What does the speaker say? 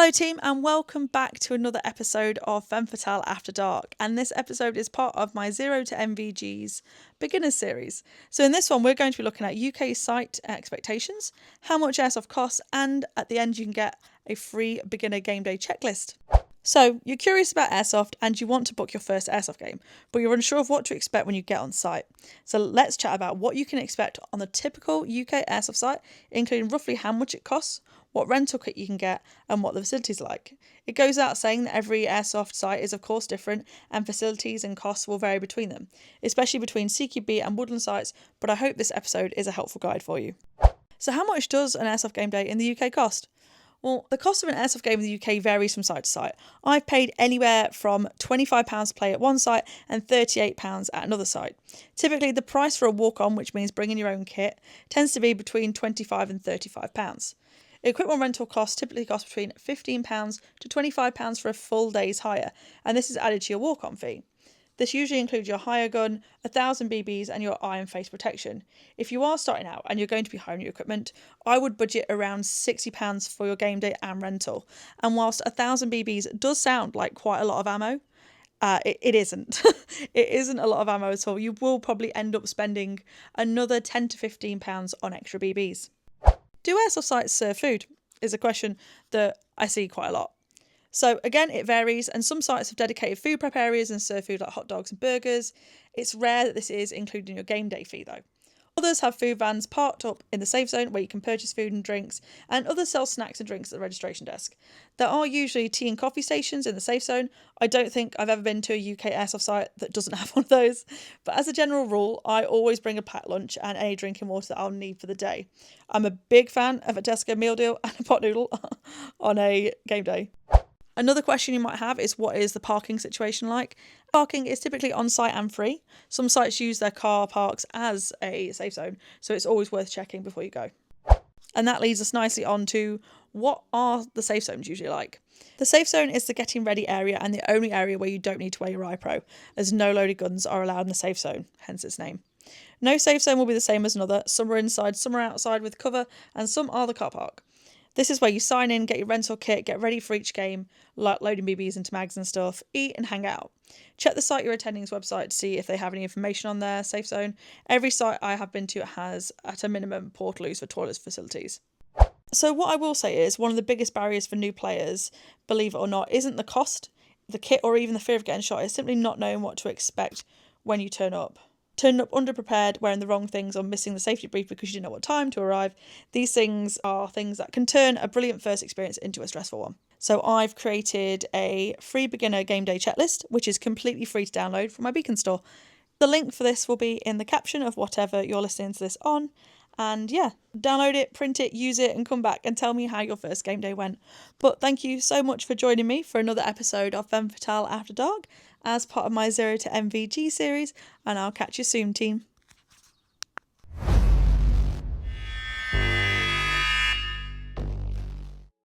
Hello team, and welcome back to another episode of Femme Fatale After Dark, and this episode is part of my 0 to NVGs beginners series. So in this one we're going to be looking at UK site expectations, how much Airsoft costs, and at the end you can get a free beginner game day checklist. So you're curious about Airsoft and you want to book your first Airsoft game, but you're unsure of what to expect when you get on site. So let's chat about what you can expect on the typical UK Airsoft site, including roughly how much it costs, what rental kit you can get, and what the facilities are like. It goes without saying that every Airsoft site is of course different, and facilities and costs will vary between them, especially between CQB and Woodland sites, but I hope this episode is a helpful guide for you. So how much does an Airsoft game day in the UK cost? Well, the cost of an Airsoft game in the UK varies from site to site. I've paid anywhere from £25 to play at one site and £38 at another site. Typically, the price for a walk-on, which means bringing your own kit, tends to be between £25 and £35. Equipment rental costs typically cost between £15 to £25 for a full day's hire, and this is added to your walk-on fee. This usually includes your hire gun, 1,000 BBs and your iron face protection. If you are starting out and you're going to be hiring your equipment, I would budget around £60 for your game day and rental. And whilst 1,000 BBs does sound like quite a lot of ammo, it isn't. It isn't a lot of ammo at all. You will probably end up spending another £10 to £15 on extra BBs. Do Airsoft sites serve food? Is a question that I see quite a lot. So again, it varies, and some sites have dedicated food prep areas and serve food like hot dogs and burgers. It's rare that this is included in your game day fee though. Others have food vans parked up in the safe zone where you can purchase food and drinks, and others sell snacks and drinks at the registration desk. There are usually tea and coffee stations in the safe zone. I don't think I've ever been to a UK Airsoft site that doesn't have one of those, but as a general rule, I always bring a packed lunch and any drinking water that I'll need for the day. I'm a big fan of a Tesco meal deal and a pot noodle on a game day. Another question you might have is, what is the parking situation like? Parking is typically on site and free. Some sites use their car parks as a safe zone, so it's always worth checking before you go. And that leads us nicely on to, what are the safe zones usually like? The safe zone is the getting ready area and the only area where you don't need to wear your iPro, as no loaded guns are allowed in the safe zone, hence its name. No safe zone will be the same as another. Some are inside, some are outside with cover, and some are the car park. This is where you sign in, get your rental kit, get ready for each game, like loading BBs into mags and stuff, eat and hang out. Check the site you're attending's website to see if they have any information on their safe zone. Every site I have been to has, at a minimum, portaloos for toilets facilities. So what I will say is, one of the biggest barriers for new players, believe it or not, isn't the cost, the kit, or even the fear of getting shot. It's simply not knowing what to expect when you turn up. Turning up underprepared, wearing the wrong things, or missing the safety brief because you didn't know what time to arrive. These things are things that can turn a brilliant first experience into a stressful one. So I've created a free beginner game day checklist, which is completely free to download from my Beacon store. The link for this will be in the caption of whatever you're listening to this on. And yeah, download it, print it, use it, and come back and tell me how your first game day went. But thank you so much for joining me for another episode of Femme Fatale After Dark as part of my 0 to MVG series, and I'll catch you soon, team.